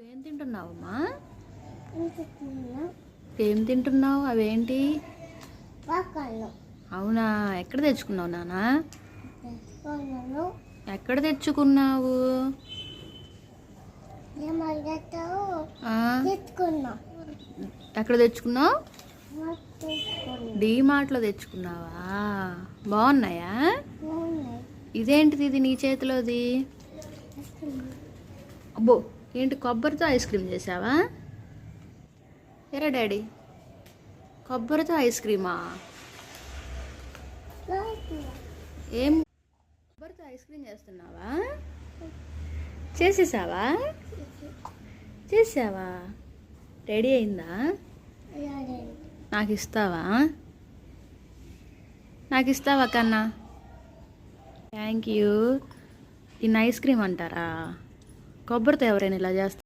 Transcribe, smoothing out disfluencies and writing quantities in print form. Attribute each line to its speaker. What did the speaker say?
Speaker 1: ఏం తింటున్నావమ్మా? ఏం తింటున్నావు? అవేంటి? అవునా, ఎక్కడ తెచ్చుకున్నావు నాన్న? ఎక్కడ తెచ్చుకున్నావు? ఎక్కడ తెచ్చుకున్నావు? డీమార్ట్లో తెచ్చుకున్నావా? బాగున్నాయా? ఇదేంటిది, ఇది నీ చేతిలోది? అబ్బో, ఏంటి కొబ్బరితో ఐస్ క్రీమ్ చేసావా? ఎరా డాడీ, కొబ్బరితో ఐస్ క్రీమా? ఏం కొబ్బరితో ఐస్ క్రీమ్ చేస్తున్నావా? చేసేసావా? చేసావా? రెడీ అయిందా? నాకు ఇస్తావా? నాకు ఇస్తావా కన్నా? Thank you. దీన్ని ఐస్ క్రీమ్ అంటారా? కొబ్బరితో ఎవరైనా ఇలా చేస్తారు?